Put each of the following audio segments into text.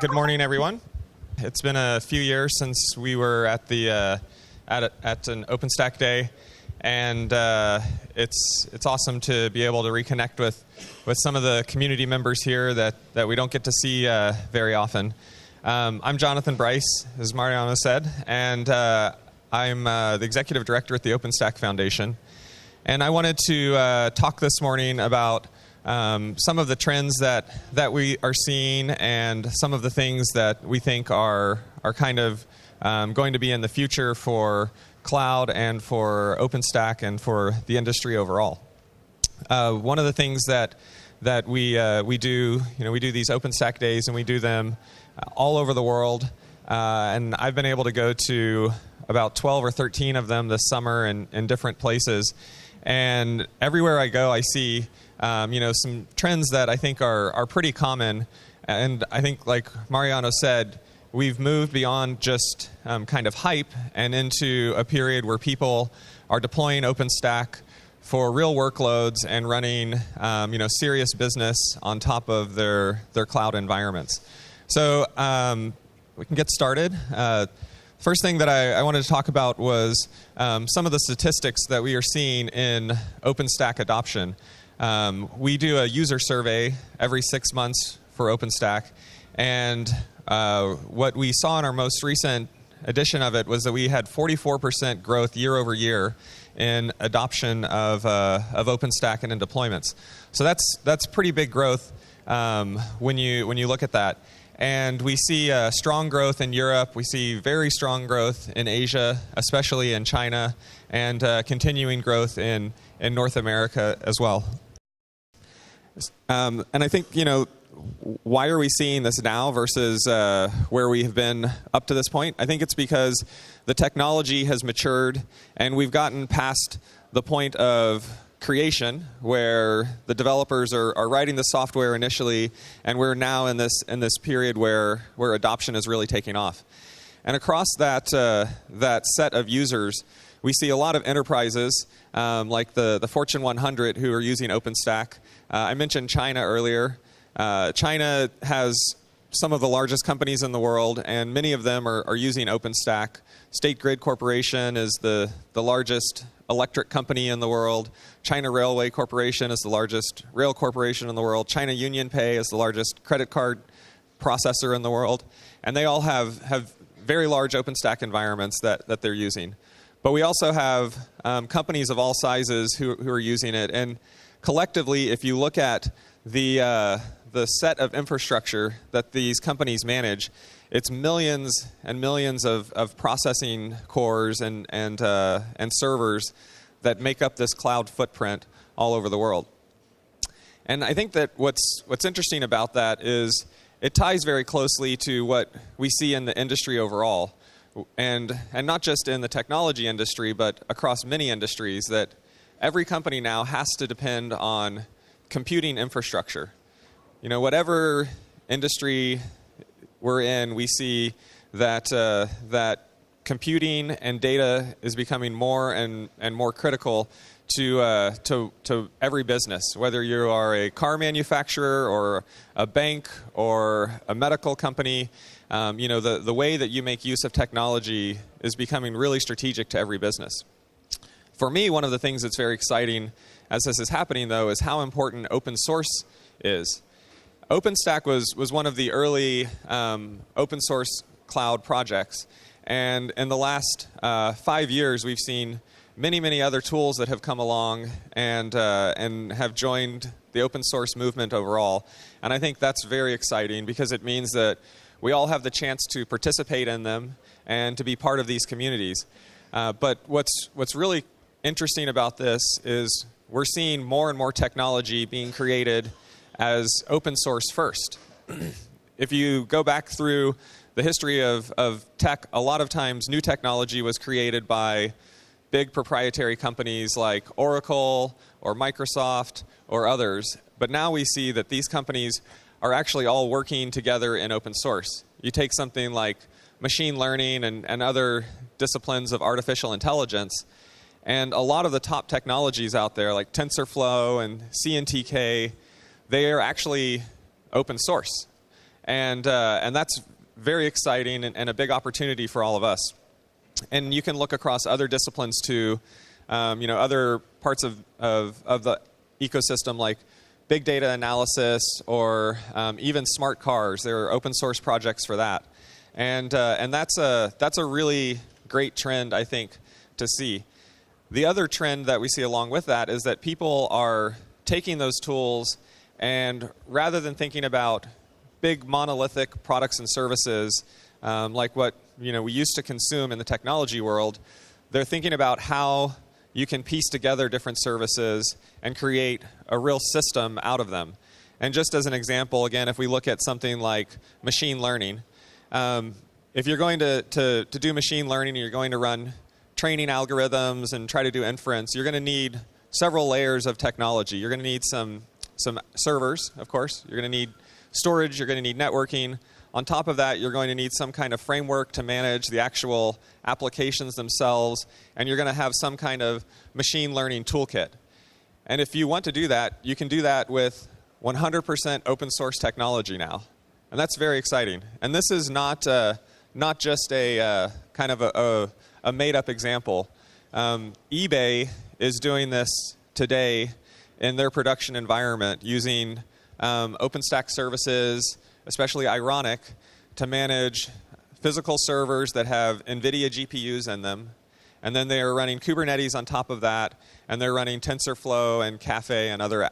Good morning, everyone. It's been a few years since we were at the at an OpenStack Day, and it's awesome to be able to reconnect with some of the community members here that we don't get to see very often. I'm Jonathan Bryce, as Mariano said, and I'm the executive director at the OpenStack Foundation. And I wanted to talk this morning about some of the trends that we are seeing and some of the things that we think are kind of going to be in the future for cloud and for OpenStack and for the industry overall. One of the things that we do, we do these OpenStack Days, and we do them all over the world. And I've been able to go to about 12 or 13 of them this summer in different places. And everywhere I go, I see some trends that I think are pretty common. And I think, like Mariano said, we've moved beyond just kind of hype and into a period where people are deploying OpenStack for real workloads and running serious business on top of their cloud environments. So we can get started. First thing that I wanted to talk about was some of the statistics that we are seeing in OpenStack adoption. We do a user survey every 6 months for OpenStack, and what we saw in our most recent edition of it was that we had 44% growth year over year in adoption of OpenStack and in deployments. So that's pretty big growth when you look at that. And we see strong growth in Europe. We see very strong growth in Asia, especially in China, and continuing growth in North America as well. And I think, why are we seeing this now versus where we have been up to this point? I think it's because the technology has matured, and we've gotten past the point of creation where the developers are writing the software initially, and we're now in this period where adoption is really taking off. And across that set of users, we see a lot of enterprises like the Fortune 100 who are using OpenStack. I mentioned China earlier. China has some of the largest companies in the world, and many of them are using OpenStack. State Grid Corporation is the largest electric company in the world. China Railway Corporation is the largest rail corporation in the world. China UnionPay is the largest credit card processor in the world. And they all have very large OpenStack environments that they're using. But we also have companies of all sizes who are using it. And collectively, if you look at the set of infrastructure that these companies manage, it's millions and millions of processing cores and servers that make up this cloud footprint all over the world. And I think that what's interesting about that is it ties very closely to what we see in the industry overall, and not just in the technology industry, but across many industries, that every company now has to depend on computing infrastructure. Whatever industry we're in, we see that computing and data is becoming more and more critical to every business, whether you are a car manufacturer or a bank or a medical company. The way that you make use of technology is becoming really strategic to every business. For me, one of the things that's very exciting as this is happening, though, is how important open source is. OpenStack was one of the early open source cloud projects. And in the last 5 years, we've seen many other tools that have come along and have joined the open source movement overall. And I think that's very exciting because it means that we all have the chance to participate in them and to be part of these communities. But what's really interesting about this is we're seeing more and more technology being created as open source first. If you go back through the history of tech, a lot of times new technology was created by big proprietary companies like Oracle or Microsoft or others. But now we see that these companies are actually all working together in open source. You take something like machine learning and other disciplines of artificial intelligence, and a lot of the top technologies out there like TensorFlow and CNTK, they are actually open source. and that's very exciting and a big opportunity for all of us. And you can look across other disciplines too, other parts of the ecosystem like big data analysis or even smart cars. There are open source projects for that, and that's a really great trend, I think, to see. The other trend that we see along with that is that people are taking those tools and rather than thinking about big monolithic products and services like what we used to consume in the technology world, they're thinking about how you can piece together different services and create a real system out of them. And just as an example, again, if we look at something like machine learning, if you're going to do machine learning and you're going to run training algorithms and try to do inference, you're going to need several layers of technology. You're going to need some servers, of course. You're going to need storage. You're going to need networking. On top of that, you're going to need some kind of framework to manage the actual applications themselves, and you're going to have some kind of machine learning toolkit. And if you want to do that, you can do that with 100% open source technology now. And that's very exciting. And this is not just a kind of a made-up example. eBay is doing this today in their production environment using OpenStack services, especially Ironic, to manage physical servers that have NVIDIA GPUs in them. And then they are running Kubernetes on top of that, and they're running TensorFlow and Caffe and other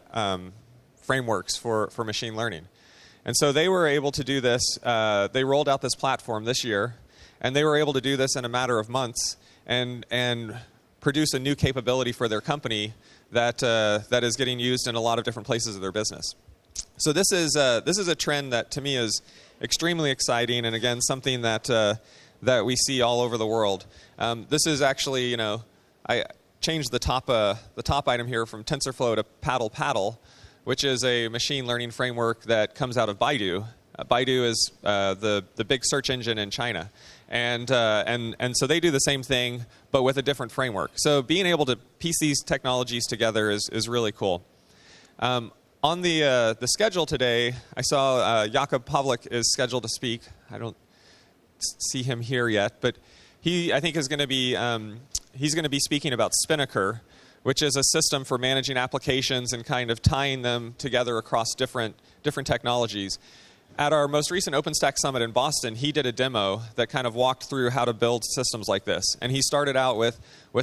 frameworks for machine learning. And so they were able to do this. They rolled out this platform this year, and they were able to do this in a matter of months and produce a new capability for their company that is getting used in a lot of different places of their business. So this is a trend that to me is extremely exciting, and again something that we see all over the world. This is actually, I changed the top item here from TensorFlow to Paddle, which is a machine learning framework that comes out of Baidu. Baidu is the big search engine in China, and so they do the same thing but with a different framework. So being able to piece these technologies together is really cool. On the schedule today, I saw Jakub Pavlik is scheduled to speak. I don't see him here yet, but I think is going to be he's going to be speaking about Spinnaker, which is a system for managing applications and kind of tying them together across different technologies. At our most recent OpenStack Summit in Boston, he did a demo that kind of walked through how to build systems like this. And he started out with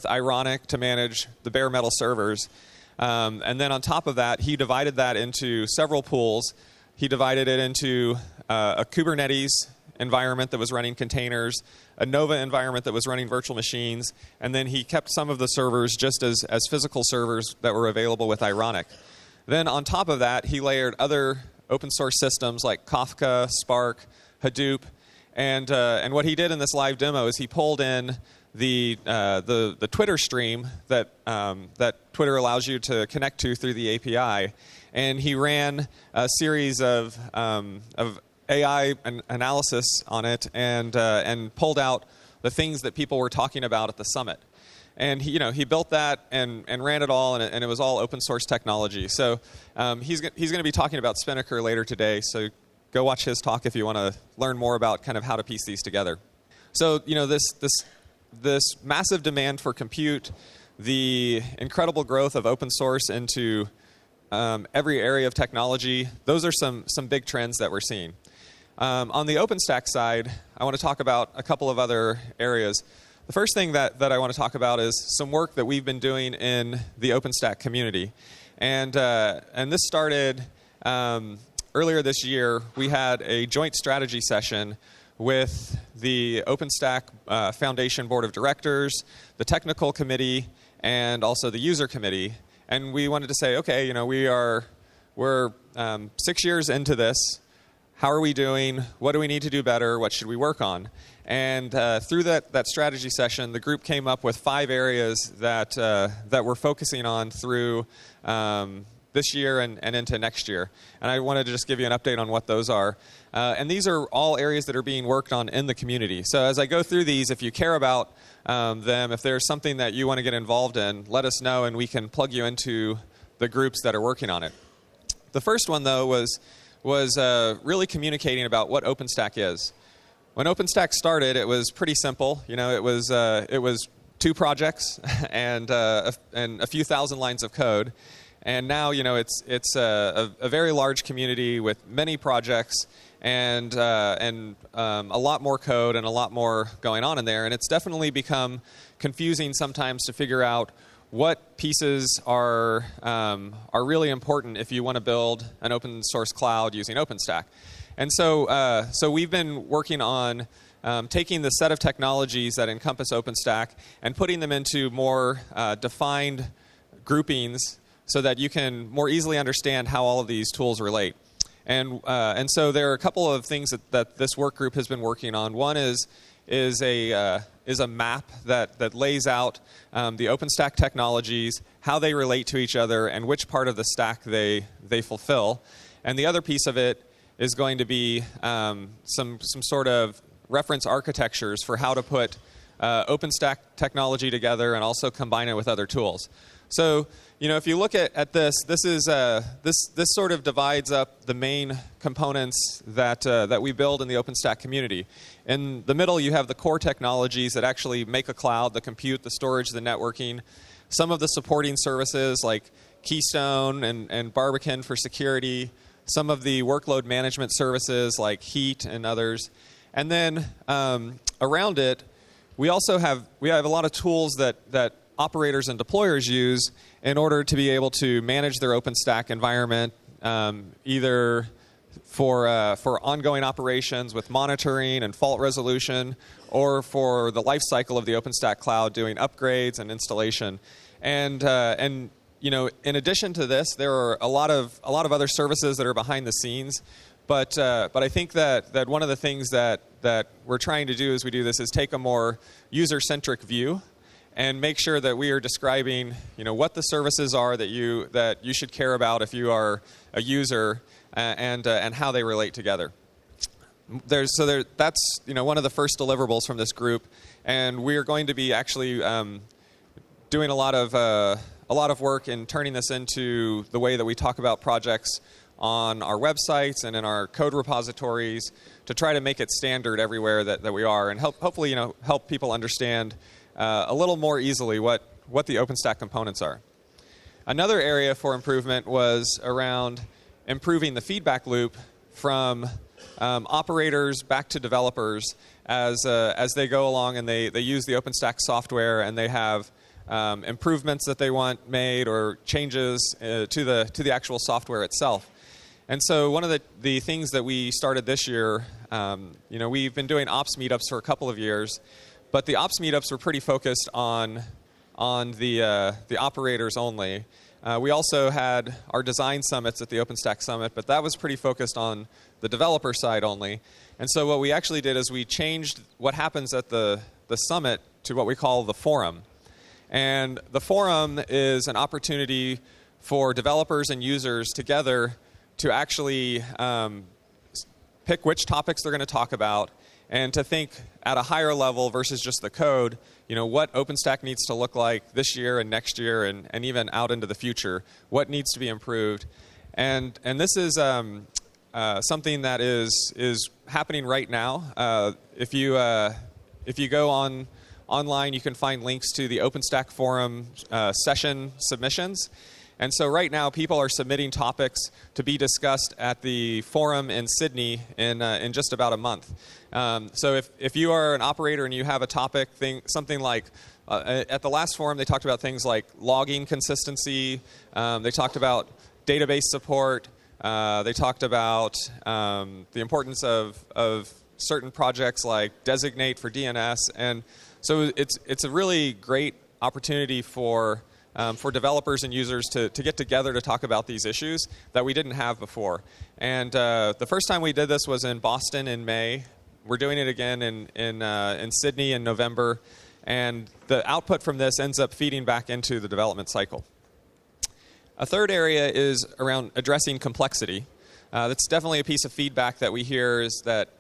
Ironic to manage the bare metal servers. And then on top of that, he divided that into several pools. He divided it into a Kubernetes environment that was running containers, a Nova environment that was running virtual machines, and then he kept some of the servers just as physical servers that were available with Ironic. Then on top of that, he layered other open source systems like Kafka, Spark, Hadoop, and what he did in this live demo is he pulled in the Twitter stream that Twitter allows you to connect to through the API, and he ran a series of AI analysis on it and pulled out the things that people were talking about at the summit. And he built that and ran it all, and it was all open source technology. So he's going to be talking about Spinnaker later today. So go watch his talk if you want to learn more about kind of how to piece these together. So this massive demand for compute, the incredible growth of open source into every area of technology, those are some big trends that we're seeing. On the OpenStack side, I want to talk about a couple of other areas. The first thing that I want to talk about is some work that we've been doing in the OpenStack community. And this started earlier this year. We had a joint strategy session with the OpenStack Foundation Board of Directors, the technical committee, and also the user committee. And we wanted to say, okay, we're 6 years into this. How are we doing? What do we need to do better? What should we work on? And through that strategy session, the group came up with 5 areas that we're focusing on through this year and into next year. And I wanted to just give you an update on what those are. And these are all areas that are being worked on in the community. So as I go through these, if you care about them, if there's something that you want to get involved in, let us know and we can plug you into the groups that are working on it. The first one, though, was was really communicating about what OpenStack is. When OpenStack started, it was pretty simple. It was 2 projects and a few thousand lines of code. And now, it's a very large community with many projects and a lot more code and a lot more going on in there. And it's definitely become confusing sometimes to figure out what pieces are really important if you want to build an open source cloud using OpenStack. And so we've been working on taking the set of technologies that encompass OpenStack and putting them into more defined groupings so that you can more easily understand how all of these tools relate. And so there are a couple of things that this work group has been working on. One is a map that lays out the OpenStack technologies, how they relate to each other, and which part of the stack they fulfill. And the other piece of it is going to be some sort of reference architectures for how to put OpenStack technology together and also combine it with other tools. So, if you look at this sort of divides up the main components that we build in the OpenStack community. In the middle, you have the core technologies that actually make a cloud: the compute, the storage, the networking. Some of the supporting services like Keystone and Barbican for security. Some of the workload management services like Heat and others. And then around it, we have a lot of tools that operators and deployers use in order to be able to manage their OpenStack environment, either for ongoing operations with monitoring and fault resolution, or for the life cycle of the OpenStack cloud, doing upgrades and installation. And in addition to this, there are a lot of other services that are behind the scenes. But I think that one of the things that we're trying to do as we do this is take a more user-centric view and make sure that we are describing, what the services are that you should care about if you are a user, and how they relate together. That's one of the first deliverables from this group, and we are going to be actually doing a lot of work in turning this into the way that we talk about projects on our websites and in our code repositories to try to make it standard everywhere that we are, and hopefully help people understand a little more easily what the OpenStack components are. Another area for improvement was around improving the feedback loop from operators back to developers as they go along and they use the OpenStack software and they have improvements that they want made or changes to the actual software itself. And so one of the things that we started this year, we've been doing ops meetups for a couple of years, but the ops meetups were pretty focused on the operators only. We also had our design summits at the OpenStack Summit, but that was pretty focused on the developer side only. And so what we actually did is we changed what happens at the summit to what we call the forum. And the forum is an opportunity for developers and users together to actually pick which topics they're going to talk about and to think at a higher level versus just the code, what OpenStack needs to look like this year and next year and even out into the future, what needs to be improved. And this is something that is happening right now. If you go online, you can find links to the OpenStack forum session submissions. And so right now, people are submitting topics to be discussed at the forum in Sydney in just about a month. So if you are an operator and you have a topic, something like at the last forum, they talked about things like logging consistency. They talked about database support. They talked about the importance of certain projects like Designate for DNS. And so it's a really great opportunity for developers and users to get together to talk about these issues that we didn't have before. And the first time we did this was in Boston in May. We're doing it again in Sydney in November. And the output from this ends up feeding back into the development cycle. A third area is around addressing complexity. That's definitely a piece of feedback that we hear is that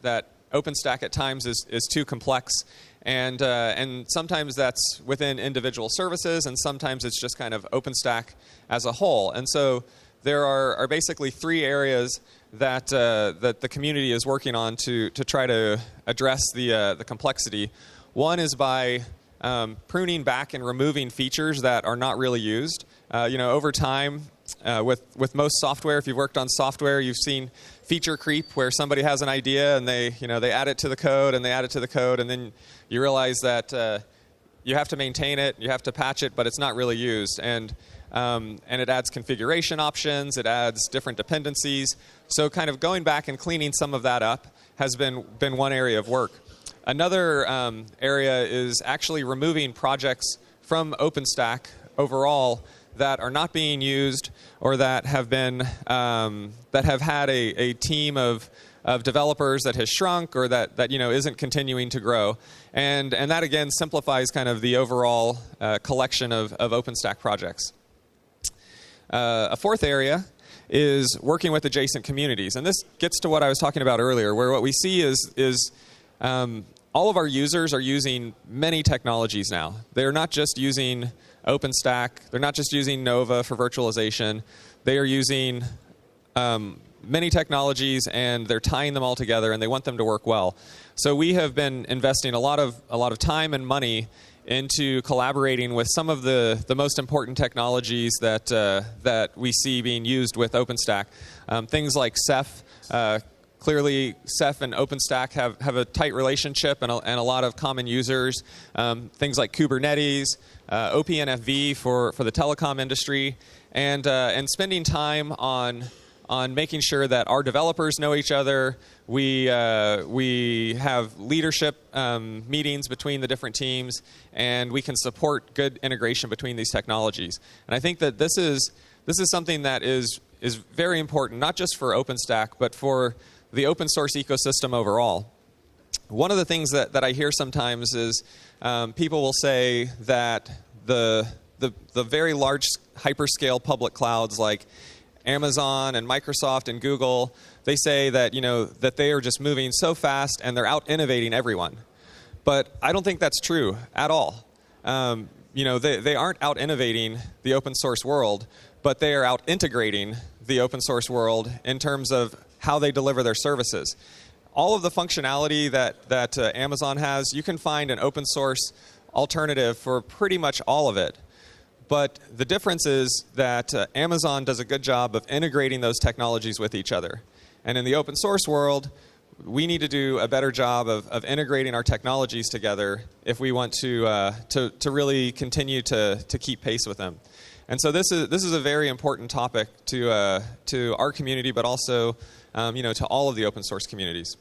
OpenStack at times is too complex. And sometimes that's within individual services, and sometimes it's just kind of OpenStack as a whole. And so there are basically three areas that the community is working on to try to address the complexity. One is by pruning back and removing features that are not really used. Over time, with most software, if you've worked on software, you've seen feature creep where somebody has an idea and they add it to the code and they add it to the code, and then you realize that you have to maintain it, you have to patch it, but it's not really used. And it adds configuration options, it adds different dependencies. So kind of going back and cleaning some of that up has been one area of work. Another area is actually removing projects from OpenStack overall that are not being used or that have been that have had a team of developers that has shrunk or that isn't continuing to grow, and that again simplifies kind of the overall collection of OpenStack projects. A fourth area is working with adjacent communities, and this gets to what I was talking about earlier, where what we see is all of our users are using many technologies now. They're not just using OpenStack. They're not just using Nova for virtualization. They are using many technologies, and they're tying them all together, and they want them to work well. So we have been investing a lot of time and money into collaborating with some of the most important technologies that we see being used with OpenStack. Things like Ceph. Clearly, Ceph and OpenStack have a tight relationship and a lot of common users. Things like Kubernetes, OPNFV for the telecom industry, and spending time on making sure that our developers know each other. We have leadership meetings between the different teams, and we can support good integration between these technologies. And I think that this is something that is very important, not just for OpenStack, but for the open source ecosystem overall. One of the things that I hear sometimes is people will say that the very large hyperscale public clouds like Amazon and Microsoft and Google, they say that that they are just moving so fast and they're out innovating everyone. But I don't think that's true at all. They aren't out innovating the open source world, but they are out integrating the open source world in terms of how they deliver their services. All of the functionality that Amazon has, you can find an open source alternative for pretty much all of it. But the difference is that Amazon does a good job of integrating those technologies with each other. And in the open source world, we need to do a better job of integrating our technologies together if we want to really continue to keep pace with them. And so this is a very important topic to our community, but also to all of the open source communities.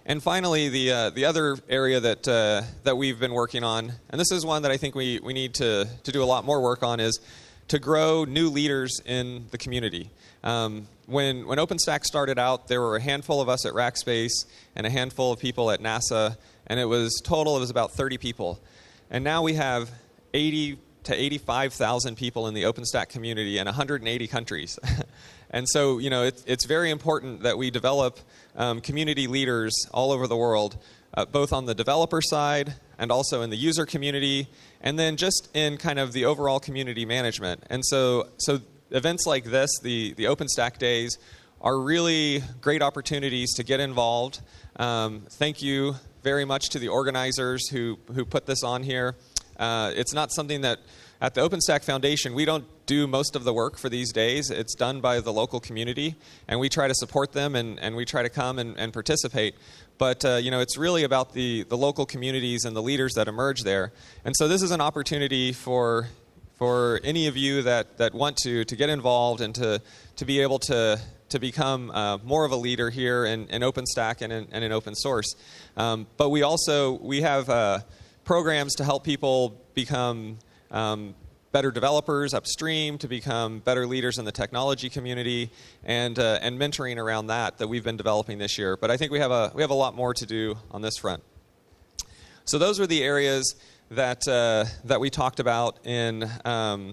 And finally, the other area that we've been working on, and this is one that I think we need to do a lot more work on, is to grow new leaders in the community. When OpenStack started out, there were a handful of us at Rackspace and a handful of people at NASA, and it was about 30 people. And now we have 80 to 85,000 people in the OpenStack community in 180 countries. And so, it's very important that we develop community leaders all over the world, both on the developer side and also in the user community, and then just in kind of the overall community management. And so events like this, the OpenStack Days, are really great opportunities to get involved. Thank you very much to the organizers who put this on here. It's not something that at the OpenStack Foundation, we don't do most of the work for these days. It's done by the local community, and we try to support them, and we try to come and participate. But it's really about the local communities and the leaders that emerge there. And so this is an opportunity for any of you that want to get involved and to be able to become more of a leader here in OpenStack and in open source. But we have programs to help people become better developers upstream, to become better leaders in the technology community, and mentoring around that we've been developing this year. But I think we have a lot more to do on this front. So those were the areas that we talked about in our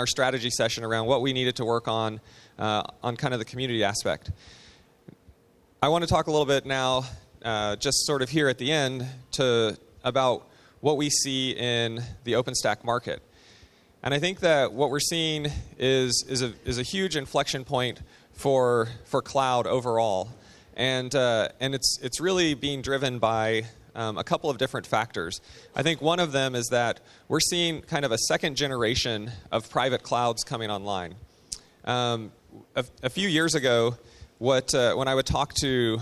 strategy session around what we needed to work on kind of the community aspect. I want to talk a little bit now, just sort of here at the end, about what we see in the OpenStack market. And I think that what we're seeing is a huge inflection point for cloud overall. And it's really being driven by a couple of different factors. I think one of them is that we're seeing kind of a second generation of private clouds coming online. A few years ago, when I would talk to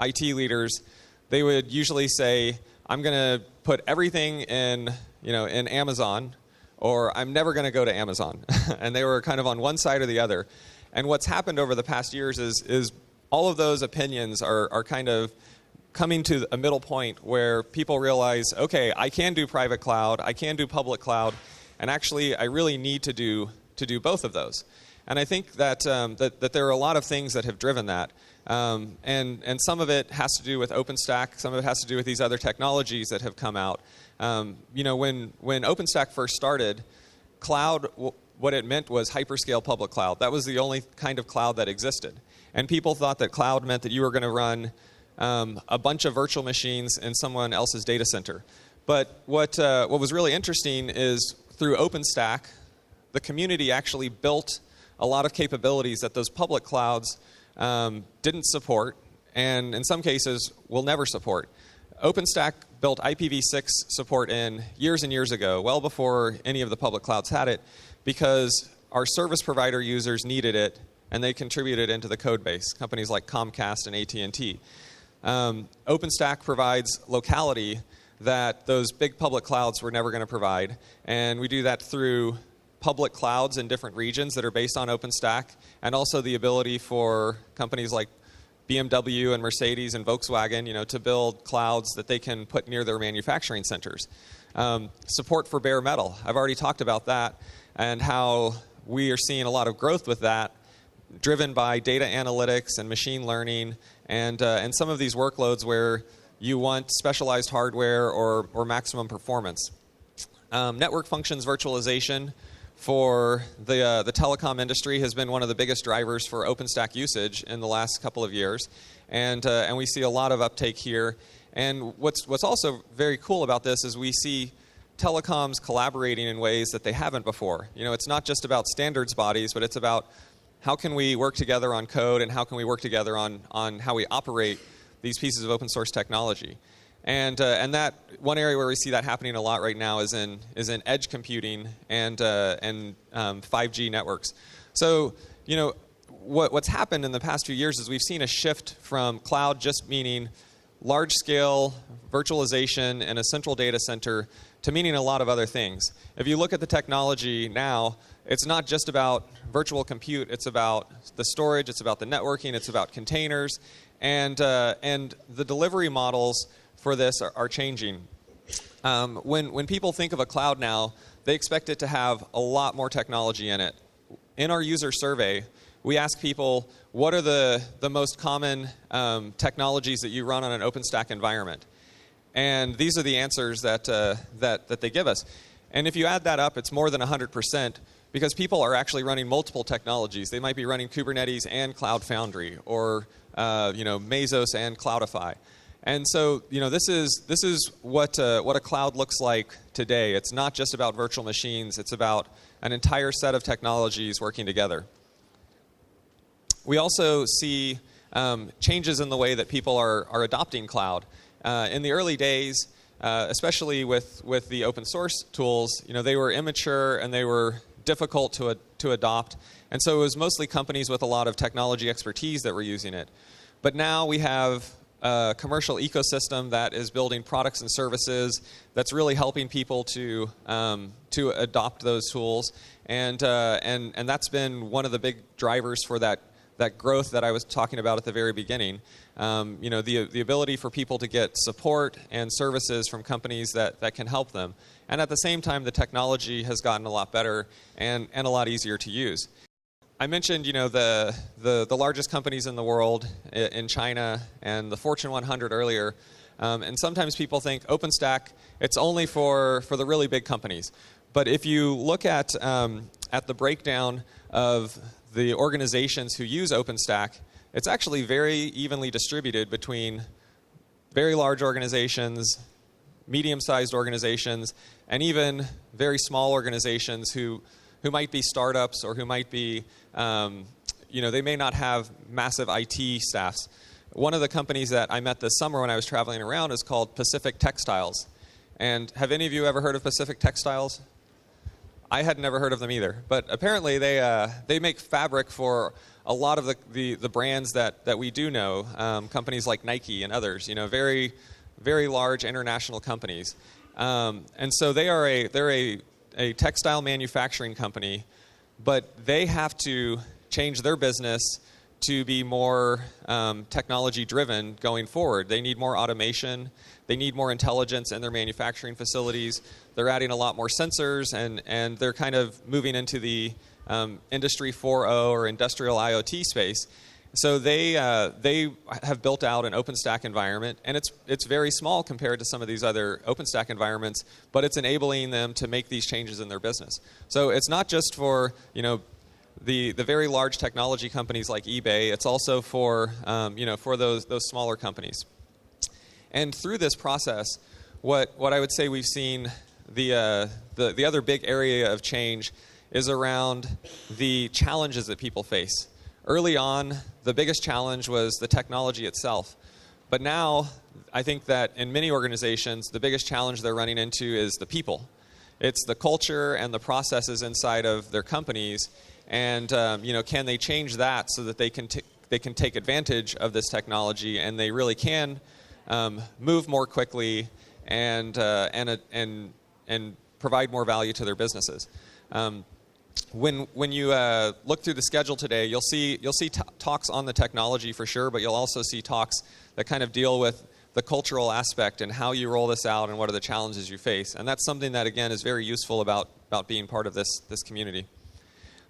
IT leaders, they would usually say, "I'm going to put everything in Amazon," or "I'm never going to go to Amazon." And they were kind of on one side or the other. And what's happened over the past years is all of those opinions are kind of coming to a middle point where people realize, okay, I can do private cloud, I can do public cloud, and actually I really need to do both of those. And I think that that there are a lot of things that have driven that. And some of it has to do with OpenStack, some of it has to do with these other technologies that have come out. When OpenStack first started, cloud, what it meant was hyperscale public cloud. That was the only kind of cloud that existed. And people thought that cloud meant that you were going to run a bunch of virtual machines in someone else's data center. But what was really interesting is through OpenStack, the community actually built a lot of capabilities that those public clouds didn't support, and in some cases will never support. OpenStack built IPv6 support in years and years ago, well before any of the public clouds had it, because our service provider users needed it, and they contributed into the code base, companies like Comcast and AT&T. OpenStack provides locality that those big public clouds were never going to provide, and we do that through public clouds in different regions that are based on OpenStack, and also the ability for companies like BMW and Mercedes and Volkswagen, to build clouds that they can put near their manufacturing centers. Support for bare metal. I've already talked about that and how we are seeing a lot of growth with that, driven by data analytics and machine learning and some of these workloads where you want specialized hardware or maximum performance. Network functions virtualization for the telecom industry has been one of the biggest drivers for OpenStack usage in the last couple of years, and we see a lot of uptake here. And what's also very cool about this is we see telecoms collaborating in ways that they haven't before. It's not just about standards bodies, but it's about how can we work together on code and how can we work together on how we operate these pieces of open source technology. And that one area where we see that happening a lot right now is in edge computing and 5G networks. So what's happened in the past few years is we've seen a shift from cloud just meaning large scale virtualization in a central data center to meaning a lot of other things. If you look at the technology now, it's not just about virtual compute. It's about the storage. It's about the networking. It's about containers, and the delivery models for this are changing. When people think of a cloud now, they expect it to have a lot more technology in it. In our user survey, we ask people, what are the most common technologies that you run on an OpenStack environment? And these are the answers that they give us. And if you add that up, it's more than 100%, because people are actually running multiple technologies. They might be running Kubernetes and Cloud Foundry, or Mesos and Cloudify. And so, this is what a cloud looks like today. It's not just about virtual machines. It's about an entire set of technologies working together. We also see changes in the way that people are adopting cloud. In the early days, especially with the open source tools, they were immature and they were difficult to adopt. And so it was mostly companies with a lot of technology expertise that were using it. But now we have a commercial ecosystem that is building products and services that's really helping people to adopt those tools, and that's been one of the big drivers for that growth that I was talking about at the very beginning. The ability for people to get support and services from companies that can help them, and at the same time, the technology has gotten a lot better and a lot easier to use. I mentioned, the largest companies in the world in China and the Fortune 100 earlier, and sometimes people think OpenStack, it's only for the really big companies. But if you look at the breakdown of the organizations who use OpenStack, it's actually very evenly distributed between very large organizations, medium-sized organizations, and even very small organizations who might be startups or who might be, they may not have massive IT staffs. One of the companies that I met this summer when I was traveling around is called Pacific Textiles. And have any of you ever heard of Pacific Textiles? I had never heard of them either. But apparently they make fabric for a lot of the brands that we do know, companies like Nike and others, very, very large international companies. And so they're a textile manufacturing company, but they have to change their business to be more technology-driven going forward. They need more automation. They need more intelligence in their manufacturing facilities. They're adding a lot more sensors, and they're kind of moving into the Industry 4.0 or industrial IoT space. So they have built out an OpenStack environment, and it's very small compared to some of these other OpenStack environments, but it's enabling them to make these changes in their business. So it's not just for the very large technology companies like eBay. It's also for for those smaller companies. And through this process, what I would say we've seen the other big area of change is around the challenges that people face. Early on, the biggest challenge was the technology itself. But now, I think that in many organizations, the biggest challenge they're running into is the people. It's the culture and the processes inside of their companies. And can they change that so that they can take advantage of this technology, and they really can move more quickly and provide more value to their businesses. When you look through the schedule today, you'll see talks on the technology for sure, but you'll also see talks that kind of deal with the cultural aspect and how you roll this out and what are the challenges you face. And that's something that, again, is very useful about being part of this community.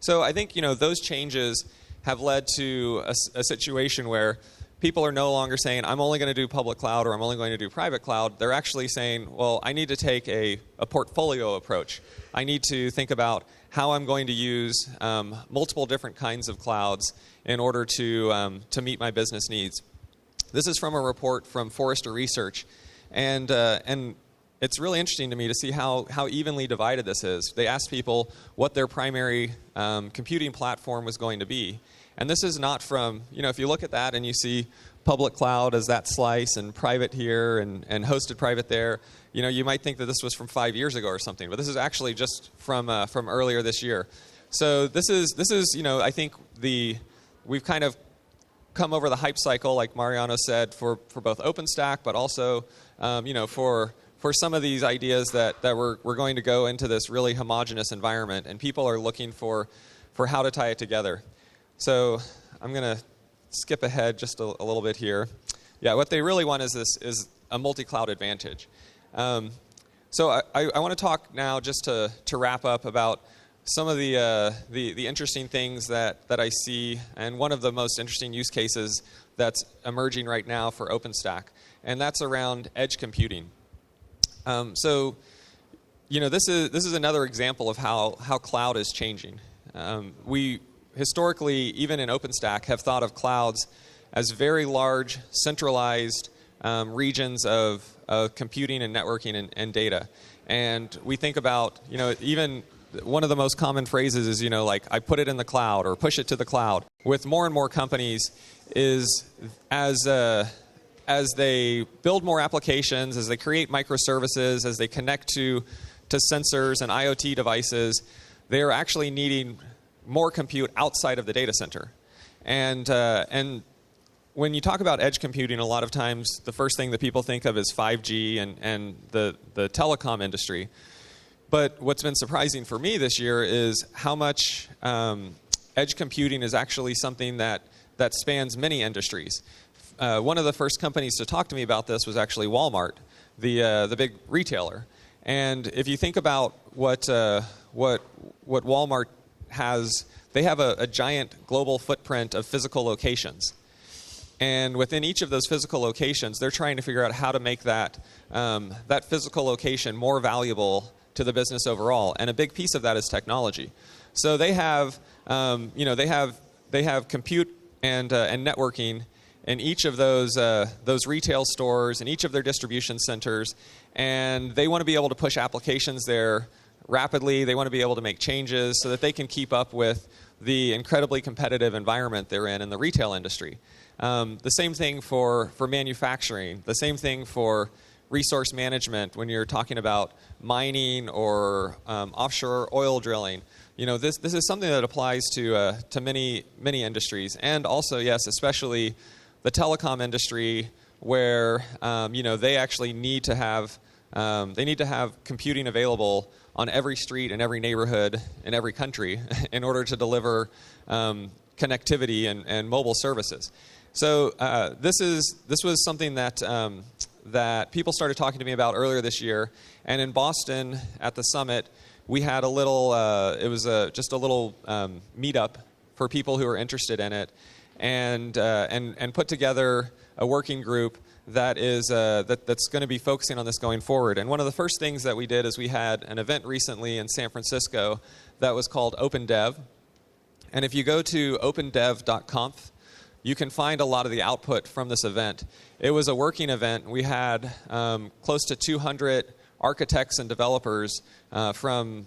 So I think those changes have led to a situation where people are no longer saying, I'm only going to do public cloud or I'm only going to do private cloud. They're actually saying, well, I need to take a portfolio approach. I need to think about how I'm going to use multiple different kinds of clouds in order to meet my business needs. This is from a report from Forrester Research, and it's really interesting to me to see how evenly divided this is. They asked people what their primary computing platform was going to be. And this is not from, if you look at that and you see public cloud as that slice and private here and hosted private there, you might think that this was from 5 years ago or something. But this is actually just from earlier this year. So this is I think we've kind of come over the hype cycle, like Mariano said, for both OpenStack, but also for some of these ideas that we're going to go into this really homogeneous environment, and people are looking for how to tie it together. So I'm going to skip ahead just a little bit here. Yeah, what they really want is a multi-cloud advantage. So I want to talk now just to wrap up about some of the interesting things that I see, and one of the most interesting use cases that's emerging right now for OpenStack, and that's around edge computing. So this is another example of how cloud is changing. We historically, even in OpenStack, have thought of clouds as very large, centralized regions of computing and networking and data. And we think about, even one of the most common phrases is, like, I put it in the cloud or push it to the cloud. With more and more companies, is as they build more applications, as they create microservices, as they connect to sensors and IoT devices, they are actually needing more compute outside of the data center. And when you talk about edge computing, a lot of times the first thing that people think of is 5G and the telecom industry. But what's been surprising for me this year is how much edge computing is actually something that spans many industries. One of the first companies to talk to me about this was actually Walmart, the big retailer. And if you think about what Walmart has, they have a giant global footprint of physical locations. And within each of those physical locations, they're trying to figure out how to make that physical location more valuable to the business overall. And a big piece of that is technology. So they have compute and networking in each of those retail stores, in each of their distribution centers, and they want to be able to push applications there rapidly. They want to be able to make changes so that they can keep up with the incredibly competitive environment they're in the retail industry. The same thing for manufacturing, the same thing for resource management when you're talking about mining or offshore oil drilling. This is something that applies to many industries, and also, yes, especially the telecom industry, where they actually need to have computing available on every street in every neighborhood in every country in order to deliver connectivity and mobile services. So this was something that people started talking to me about earlier this year, and in Boston at the summit, we had a little. It was just a little meetup for people who are interested in it, and put together a working group that's going to be focusing on this going forward. And one of the first things that we did is we had an event recently in San Francisco that was called OpenDev. And if you go to opendev.conf, you can find a lot of the output from this event. It was a working event. We had close to 200 architects and developers from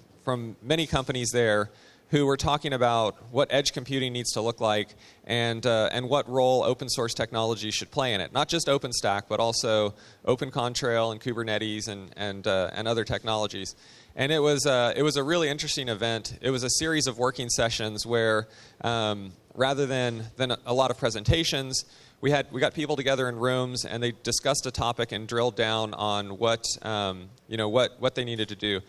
many companies there who were talking about what edge computing needs to look like and what role open source technology should play in it. Not just OpenStack, but also OpenContrail and Kubernetes and other technologies. And it was a really interesting event. It was a series of working sessions where rather than a lot of presentations, we got people together in rooms and they discussed a topic and drilled down on what they needed to do.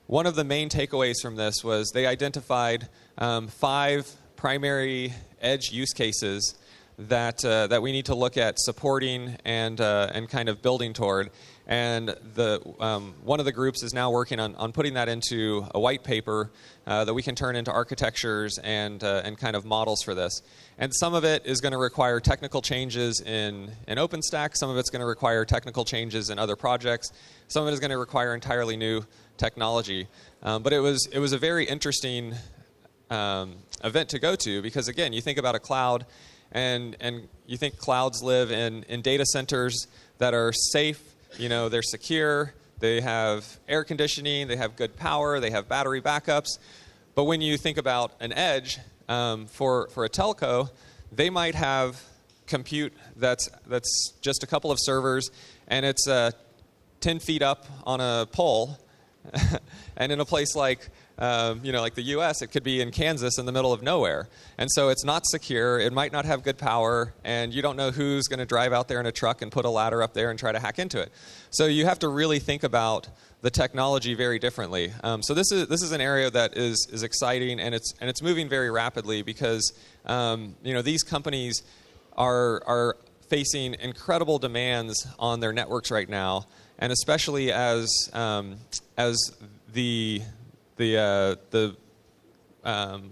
One of the main takeaways from this was they identified 5 primary edge use cases that we need to look at supporting and kind of building toward. And one of the groups is now working on putting that into a white paper that we can turn into architectures and kind of models for this. And some of it is going to require technical changes in OpenStack. Some of it's going to require technical changes in other projects. Some of it is going to require entirely new technology. But it was a very interesting event to go to because, again, you think about a cloud and you think clouds live in data centers that are safe. They're secure, they have air conditioning, they have good power, they have battery backups. But when you think about an edge, for a telco, they might have compute that's just a couple of servers, and it's 10 feet up on a pole. And in a place like the U.S., it could be in Kansas in the middle of nowhere. And so it's not secure, it might not have good power, and you don't know who's going to drive out there in a truck and put a ladder up there and try to hack into it. So you have to really think about the technology very differently. So this is an area that is exciting, and it's moving very rapidly because these companies are facing incredible demands on their networks right now, and especially as the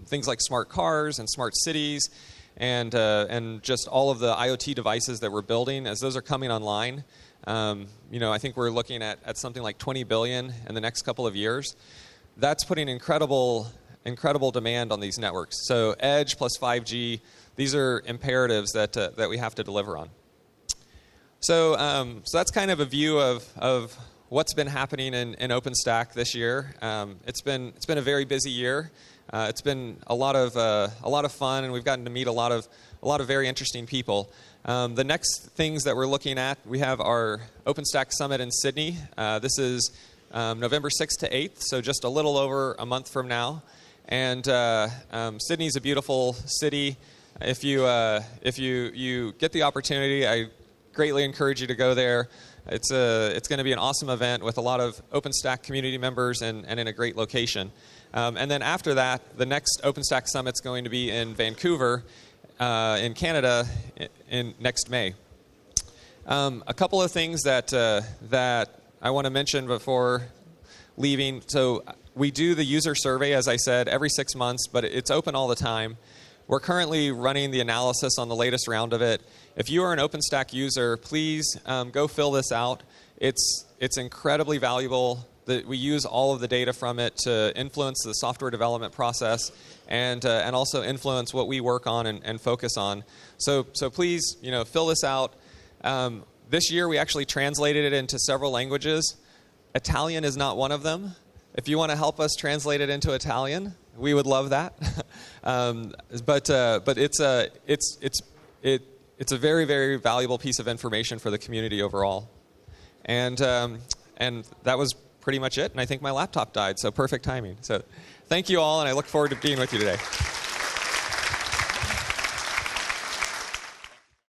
things like smart cars and smart cities and just all of the IoT devices that we're building, as those are coming online, I think we're looking at something like 20 billion in the next couple of years. That's putting incredible demand on these networks. So Edge plus 5G, these are imperatives that we have to deliver on. So that's kind of a view of what's been happening in OpenStack this year. It's been a very busy year. It's been a lot of fun, and we've gotten to meet a lot of very interesting people. The next things that we're looking at, we have our OpenStack Summit in Sydney. This is November 6th to 8th, so just a little over a month from now. And Sydney's a beautiful city. If you get the opportunity, I greatly encourage you to go there. It's going to be an awesome event with a lot of OpenStack community members and in a great location. And then after that, the next OpenStack Summit's going to be in Vancouver, in Canada, in next May. A couple of things that I want to mention before leaving. So we do the user survey, as I said, every 6 months, but it's open all the time. We're currently running the analysis on the latest round of it. If you are an OpenStack user, please go fill this out. It's incredibly valuable we use all of the data from it to influence the software development process and also influence what we work on and focus on. So please, fill this out. This year we actually translated it into several languages. Italian is not one of them. If you want to help us translate it into Italian, we would love that. But it's a very, very valuable piece of information for the community overall. And that was pretty much it. And I think my laptop died, so perfect timing. So thank you all, and I look forward to being with you today.